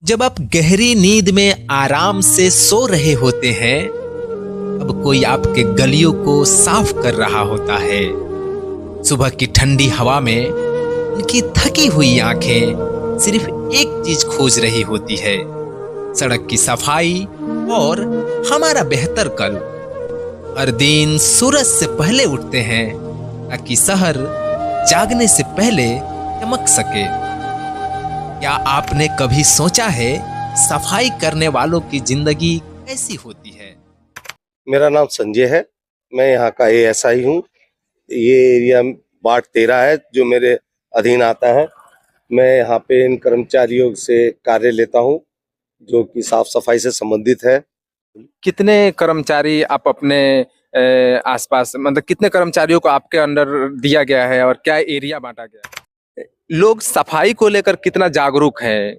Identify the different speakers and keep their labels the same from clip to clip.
Speaker 1: जब आप गहरी नींद में आराम से सो रहे होते हैं, अब कोई आपके गलियों को साफ कर रहा होता है। सुबह की ठंडी हवा में उनकी थकी हुई आंखें सिर्फ एक चीज खोज रही होती है, सड़क की सफाई और हमारा बेहतर कल। हर दिन सूरज से पहले उठते हैं ताकि शहर जागने से पहले चमक सके। क्या आपने कभी सोचा है सफाई करने वालों की जिंदगी कैसी होती है?
Speaker 2: मेरा नाम संजय है। मैं यहाँ का एएसआई हूँ। ये एरिया वार्ड 13 है जो मेरे अधीन आता है। मैं यहाँ पे इन कर्मचारियों से कार्य लेता हूँ जो कि साफ सफाई से संबंधित है।
Speaker 3: कितने कर्मचारी आप अपने आसपास, मतलब कितने कर्मचारियों को आपके अंडर दिया गया है और क्या एरिया बांटा गया है? लोग सफाई को लेकर कितना जागरूक हैं?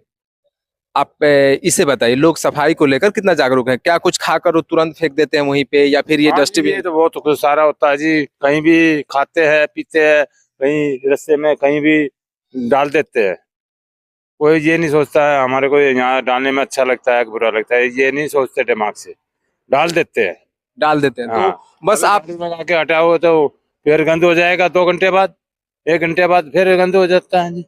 Speaker 3: आप इसे बताइए, लोग सफाई को लेकर कितना जागरूक हैं? क्या कुछ खाकर वो तुरंत फेंक देते हैं वहीं पे, या फिर ये डस्टबिन?
Speaker 4: ये तो बहुत कुछ सारा होता है जी। कहीं भी खाते हैं पीते हैं, कहीं रास्ते में कहीं भी डाल देते हैं। कोई ये नहीं सोचता है हमारे को यहाँ डालने में अच्छा लगता है कि बुरा लगता है, ये नहीं सोचते, दिमाग से डाल देते हैं।
Speaker 3: डाल देते हैं।
Speaker 4: हाँ।
Speaker 3: तो बस आप
Speaker 4: लगा के हटाओ तो फिर गंद हो जाएगा, 2 घंटे बाद, 1 घंटे बाद फिर गंद हो जाता है जी।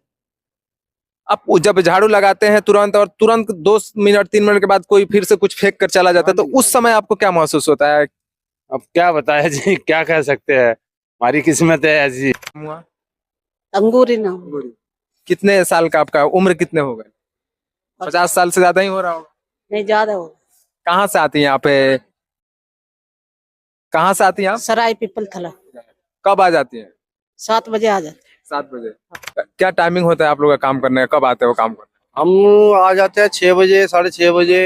Speaker 3: आप जब झाड़ू लगाते हैं तुरंत, और तुरंत 2 मिनट 3 मिनट के बाद कोई फिर से कुछ फेंक कर चला जाता है, तो उस समय आपको क्या महसूस होता है?
Speaker 4: अब क्या बताया जी, क्या कह सकते हैं, हमारी किस्मत है ऐसी।
Speaker 5: अंगूरी नाम।
Speaker 3: कितने साल का आपका उम्र, कितने हो गए? 50 साल से ज्यादा ही हो रहा होगा।
Speaker 5: नहीं ज्यादा हो।
Speaker 3: कहाँ से आती हैं आप? कहाँ से आती हैं आप?
Speaker 5: सराय पीपल थला।
Speaker 3: कब आ जाती हैं?
Speaker 5: 7 बजे आ जाते।
Speaker 3: 7 बजे। क्या टाइमिंग होता है आप लोग का काम करने का? कब आते हो काम करने?
Speaker 6: हम आ जाते हैं 6 बजे, 6:30 बजे।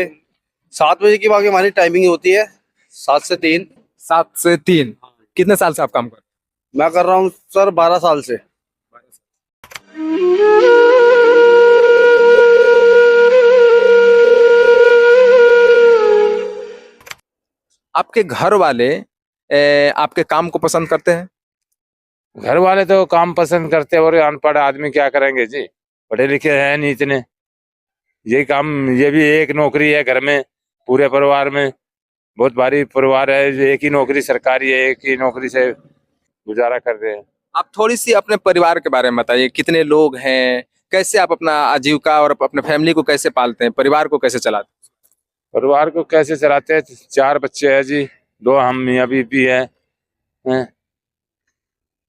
Speaker 6: 7 बजे की बाकी हमारी टाइमिंग होती है, 7 से 3।
Speaker 3: 7 से 3। कितने साल से आप काम कर रहे
Speaker 6: मैं कर रहा हूँ सर 12 साल से।
Speaker 3: आपके घर वाले आपके काम को पसंद करते हैं?
Speaker 4: घर वाले तो काम पसंद करते हैं, और अनपढ़ आदमी क्या करेंगे जी, पढ़े लिखे हैं नहीं इतने। ये काम, ये भी एक नौकरी है घर में, पूरे परिवार में बहुत भारी परिवार है, एक ही नौकरी सरकारी है, एक ही नौकरी से गुजारा कर रहे हैं।
Speaker 3: आप थोड़ी सी अपने परिवार के बारे में बताइए, कितने लोग हैं, कैसे आप अपना आजीविका और अपने फैमिली को कैसे पालते हैं, परिवार को कैसे चलाते हैं?
Speaker 4: परिवार को कैसे चलाते हैं? 4 बच्चे हैं जी, 2 हम मियाँ बीवी हैं।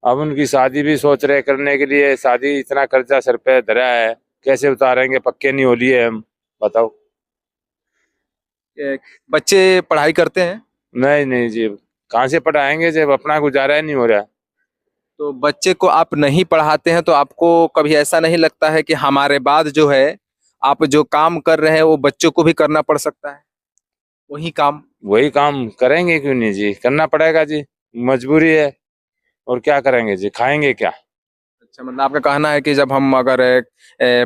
Speaker 4: अब उनकी शादी भी सोच रहे करने के लिए। शादी, इतना कर्जा सर पे धरा है, कैसे उतारेंगे? पक्के नहीं हो लिए हम, बताओ।
Speaker 3: बच्चे पढ़ाई करते हैं?
Speaker 4: नहीं नहीं जी, कहाँ से पढ़ाएंगे जब अपना गुजारा ही नहीं हो रहा।
Speaker 3: तो बच्चे को आप नहीं पढ़ाते हैं तो आपको कभी ऐसा नहीं लगता है कि हमारे बाद जो है आप जो काम कर रहे हैं वो बच्चों को भी करना पड़ सकता है? वही काम
Speaker 4: करेंगे क्यों नहीं जी, करना पड़ेगा जी, मजबूरी है। और क्या करेंगे जी, खाएंगे क्या?
Speaker 3: अच्छा, मतलब आपका कहना है कि जब हम अगर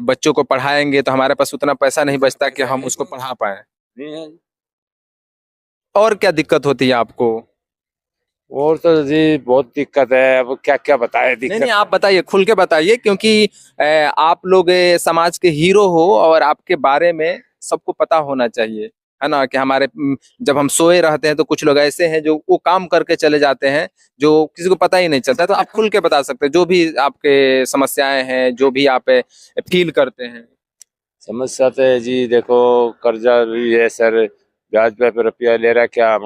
Speaker 3: बच्चों को पढ़ाएंगे तो हमारे पास उतना पैसा नहीं बचता कि हम उसको पढ़ा पाए।
Speaker 4: नहीं है।
Speaker 3: और क्या दिक्कत होती है आपको?
Speaker 4: और तो जी बहुत दिक्कत है, अब क्या क्या बताए दिक्कत।
Speaker 3: नहीं, आप बताइए, खुल के बताइए, क्योंकि आप लोग समाज के हीरो हो और आपके बारे में सबको पता होना चाहिए, है ना? कि हमारे जब हम सोए रहते हैं तो कुछ लोग ऐसे हैं जो वो काम करके चले जाते हैं जो किसी को पता ही नहीं चलता। तो आप खुल के बता सकते हैं जो भी आपके समस्याएं हैं, जो भी आप फील करते हैं।
Speaker 4: समस्या तो है जी, देखो कर्जा भी है सर, ब्याज पे रुपया ले रहा, क्या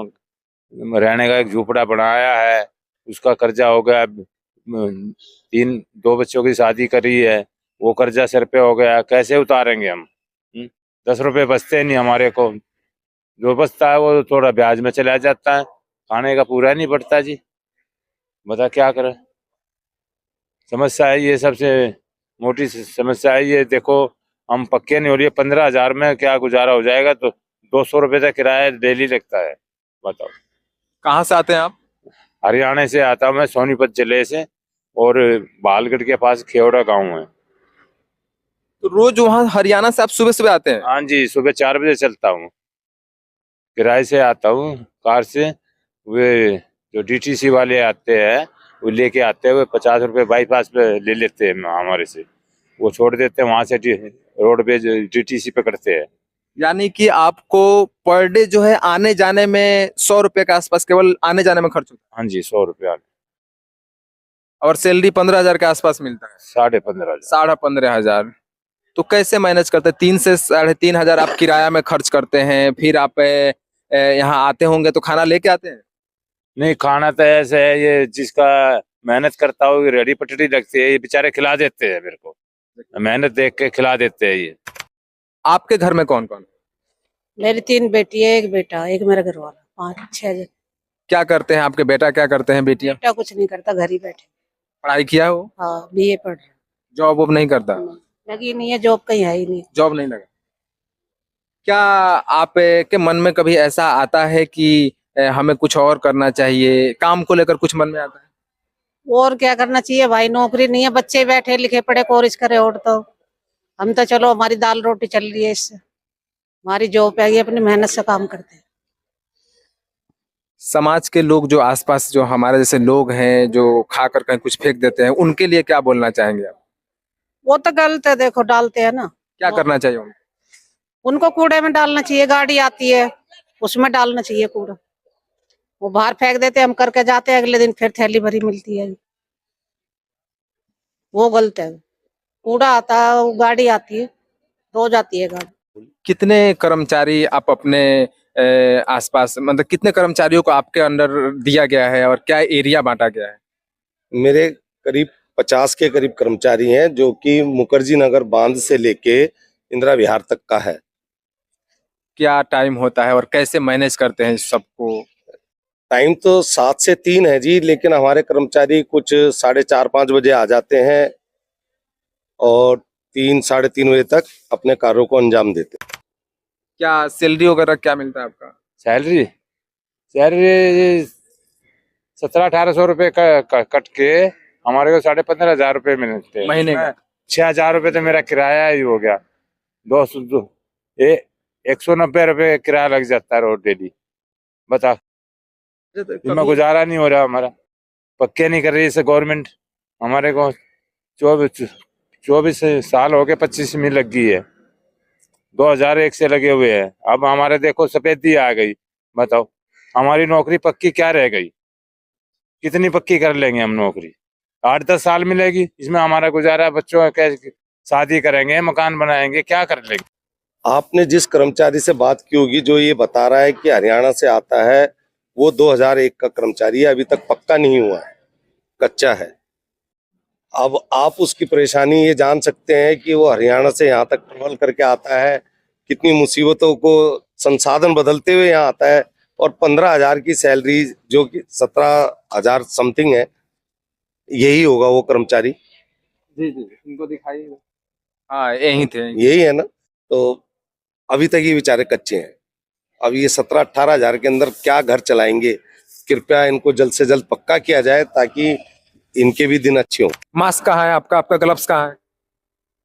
Speaker 4: रहने का एक झूपड़ा बनाया है, उसका कर्जा हो गया। 2 बच्चों की शादी करी है, वो कर्जा सर पे हो गया, कैसे उतारेंगे हम? 10 रुपए बचते नहीं हमारे को, जो बचता है वो थोड़ा ब्याज में चला जाता है, खाने का पूरा नहीं पड़ता जी। बता क्या करें? समस्या है ये, सबसे मोटी समस्या है ये। देखो हम पक्के नहीं हो रही है, 15,000 में क्या गुजारा हो जाएगा? तो 200 रुपये तक किराया डेली लगता है, बताओ।
Speaker 3: कहाँ से आते हैं आप?
Speaker 4: हरियाणा से आता हूँ मैं, सोनीपत जिले से, और बालगढ़ के पास खेवड़ा गांव है।
Speaker 3: तो रोज वहाँ हरियाणा से आप सुबह सुबह आते हैं?
Speaker 4: हाँ जी, सुबह 4 बजे चलता हूँ, किराए से आता हूँ कार से। वे जो डीटीसी वाले आते हैं वो लेके आते हैं, वो 50 रुपये बाईपास पे ले लेते हैं हमारे से, वो छोड़ देते हैं वहां से रोडवेज डीटीसी पे करते हैं।
Speaker 3: यानी कि आपको पर डे जो है आने जाने में 100 रुपए के आसपास केवल आने जाने में खर्च होता
Speaker 4: हाँ जी, 100 रुपया,
Speaker 3: है और सैलरी 15,000 के आसपास मिलता है।
Speaker 4: 15,500।
Speaker 3: 15,500। तो कैसे मैनेज करते हैं? 3 से 3,500 आप किराया में खर्च करते हैं, फिर आप यहाँ आते होंगे तो खाना लेके आते हैं?
Speaker 4: नहीं, खाना तो ऐसे है, ये जिसका मेहनत करता हो रेडी पटड़ी लगती है, ये बेचारे खिला देते हैं मेरे को, मेहनत देख के खिला देते हैं ये।
Speaker 3: आपके घर में कौन कौन?
Speaker 5: मेरी 3 बेटी है, 1 बेटा, एक मेरा घर वाला, 5-6 जन।
Speaker 3: क्या करते हैं आपके बेटा, क्या करते हैं बेटियां?
Speaker 5: बेटा कुछ नहीं करता, घर ही बैठे।
Speaker 3: पढ़ाई किया हो?
Speaker 5: हाँ, बीए पढ़ रहा
Speaker 3: जॉब वॉब नहीं करता?
Speaker 5: है। लगी नहीं है जॉब, कहीं है ही नहीं।
Speaker 3: जॉब नहीं लगा। क्या आप के मन में कभी ऐसा आता है कि हमें कुछ और करना चाहिए, काम को लेकर कुछ मन में आता है?
Speaker 5: और क्या करना चाहिए भाई, नौकरी नहीं है, बच्चे बैठे लिखे पढ़े कोर्स करे, और तो हम तो चलो हमारी दाल रोटी चल रही है इससे, हमारी जॉब है, ये अपनी मेहनत से काम करते हैं।
Speaker 3: समाज के लोग जो आसपास जो हमारे जैसे लोग हैं जो खाकर कहीं कुछ फेंक देते हैं, उनके लिए क्या बोलना चाहेंगे आप?
Speaker 5: वो तो गलत है, देखो डालते हैं ना।
Speaker 3: क्या करना चाहिए उनको?
Speaker 5: उनको कूड़े में डालना चाहिए, गाड़ी आती है उसमें डालना चाहिए कूड़ा। वो बाहर फेंक देते, हम करके जाते हैं, अगले दिन फिर थैली भरी मिलती है। वो गलत है। कूड़ा आता है, वो गाड़ी आती है, रोज आती है गाड़ी।
Speaker 3: कितने कर्मचारी आप अपने आसपास, मतलब कितने कर्मचारियों को आपके अंडर दिया गया है और क्या एरिया बांटा गया है?
Speaker 2: मेरे करीब 50 के करीब कर्मचारी हैं, जो कि मुखर्जी नगर बांध से लेके इंदिरा विहार तक का है।
Speaker 3: क्या टाइम होता है और कैसे मैनेज करते हैं सबको?
Speaker 2: टाइम तो 7 से 3 है जी, लेकिन हमारे कर्मचारी कुछ 4:30-5 बजे आ जाते हैं और 3-3:30 बजे तक अपने कार्यों को अंजाम देते हैं।
Speaker 3: क्या सैलरी वगैरह क्या मिलता है आपका?
Speaker 4: सैलरी 1700-1800 रुपए कट के हमारे को 15,500 रुपए मिलते हैं
Speaker 3: महीने का?
Speaker 4: 6,000 रुपए तो मेरा किराया ही हो गया। 190 रुपए किराया लग जाता है रोज डेली। बता, इसमें गुजारा नहीं हो रहा हमारा। पक्के नहीं कर रही इसे गवर्नमेंट। हमारे को 24 साल हो गए, 25 में लग गई है, 2001 से लगे हुए हैं। अब हमारे देखो सफेदी आ गई। बताओ हमारी नौकरी पक्की क्या रह गई? कितनी पक्की कर लेंगे हम नौकरी? 8-10 साल मिलेगी, इसमें हमारा गुजारा, बच्चों का कैसे शादी करेंगे, मकान बनाएंगे, क्या कर लेंगे?
Speaker 2: आपने जिस कर्मचारी से बात की होगी जो ये बता रहा है कि हरियाणा से आता है, वो 2001 का कर्मचारी है, अभी तक पक्का नहीं हुआ है, कच्चा है। अब आप उसकी परेशानी ये जान सकते हैं कि वो हरियाणा से यहाँ तक ट्रेवल करके आता है, कितनी मुसीबतों को संसाधन बदलते हुए यहाँ आता है, और 15,000 की सैलरी जो कि 17,000 समथिंग है, यही होगा वो कर्मचारी।
Speaker 3: जी जी, उनको दिखाइए। हाँ, यही थे।
Speaker 2: यही है ना। तो अभी तक ये बेचारे कच्चे हैं। अब ये 17-18 हजार के अंदर क्या घर चलाएंगे? कृपया इनको जल्द से जल्द पक्का किया जाए ताकि इनके भी दिन अच्छे हों।
Speaker 3: मास्क कहाँ है आपका? आपका ग्लव्स कहाँ है?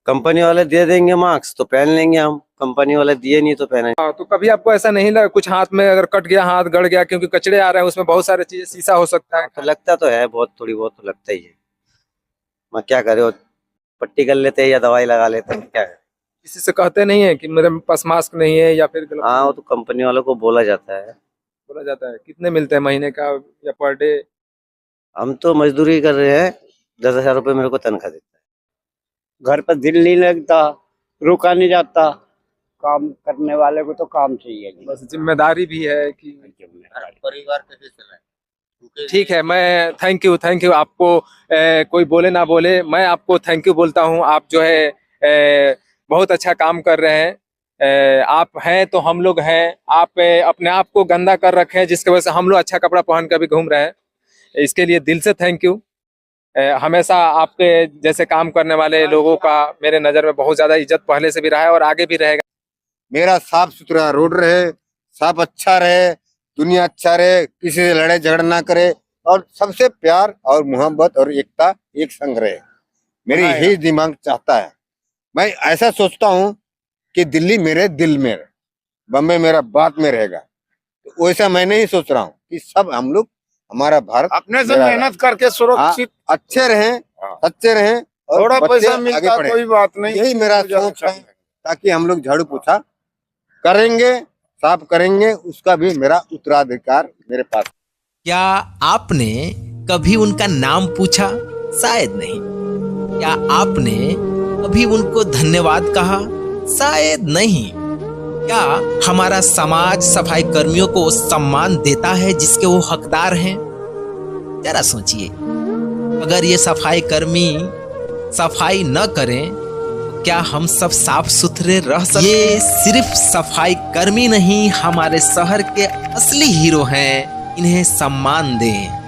Speaker 6: कंपनी वाले दे देंगे मास्क तो पहन लेंगे हम, कंपनी वाले दिए नहीं तो पहने।
Speaker 3: हाँ, तो कभी आपको ऐसा नहीं लगा कुछ हाथ में अगर कट गया, हाथ गड़ गया, क्योंकि कचड़े आ रहे हैं उसमें बहुत सारी चीजें, शीशा हो सकता है?
Speaker 6: तो लगता तो है, बहुत थोड़ी बहुत तो लगता ही है। मैं क्या करे, पट्टी कर लेते हैं या दवाई लगा लेते हैं, क्या है।
Speaker 3: किसी से कहते नहीं है कि मेरे पास मास्क नहीं है या फिर ग्लव्स?
Speaker 6: हाँ, वो तो कंपनी वालों को बोला जाता है।
Speaker 3: बोला जाता है। कितने मिलते हैं महीने का या पर डे?
Speaker 6: हम तो मजदूरी कर रहे हैं, 10,000 रुपये मेरे को तनख्वाह देता है।
Speaker 7: घर पर दिल नहीं लगता, रुका नहीं जाता। काम करने वाले को तो काम चाहिए जी।
Speaker 3: बस जिम्मेदारी भी है कि
Speaker 2: परिवार कैसे चलाएं?
Speaker 3: ठीक है। मैं थैंक यू आपको कोई बोले ना बोले, मैं आपको थैंक यू बोलता हूँ। आप जो है बहुत अच्छा काम कर रहे हैं। आप हैं तो हम लोग हैं। आप अपने आप को गंदा कर रखे हैं जिसकी वजह से हम लोग अच्छा कपड़ा पहन कर भी घूम रहे हैं। इसके लिए दिल से थैंक यू। हमेशा आपके जैसे काम करने वाले लोगों का मेरे नज़र में बहुत ज़्यादा इज्जत पहले से भी रहा है और आगे भी रहेगा।
Speaker 8: मेरा साफ सुथरा रोड रहे, सब अच्छा रहे, दुनिया अच्छा रहे, किसी से लड़ाई झगड़ा ना करे और सबसे प्यार और मोहब्बत और एकता एक संग रहे। मेरी यही दिमाग चाहता है। मैं ऐसा सोचता हूँ कि दिल्ली मेरे दिल में रहे, बम्बई मेरा बात में रहेगा। तो वैसा मैं नहीं सोच रहा हूँ कि सब हम लोग, हमारा भारत
Speaker 9: अपने से मेहनत करके सुरक्षित
Speaker 8: अच्छे रहें, सच्चे रहें और
Speaker 9: थोड़ा
Speaker 8: बच्चे
Speaker 9: पैसा
Speaker 8: आगे
Speaker 9: मिलता
Speaker 8: बढ़ें।
Speaker 9: कोई बात नहीं,
Speaker 8: यही मेरा सोच है। ताकि हम लोग झाड़ू पोछा करेंगे, साफ करेंगे, उसका भी मेरा उत्तराधिकार मेरे पास।
Speaker 1: क्या आपने कभी उनका नाम पूछा? शायद नहीं। क्या आपने कभी उनको धन्यवाद कहा? शायद नहीं। क्या हमारा समाज सफाई कर्मियों को सम्मान देता है जिसके वो हकदार हैं? जरा सोचिए, अगर ये सफाई कर्मी सफाई न करें तो क्या हम सब साफ सुथरे रह सकते? ये सिर्फ सफाई कर्मी नहीं, हमारे शहर के असली हीरो हैं, इन्हें सम्मान दें।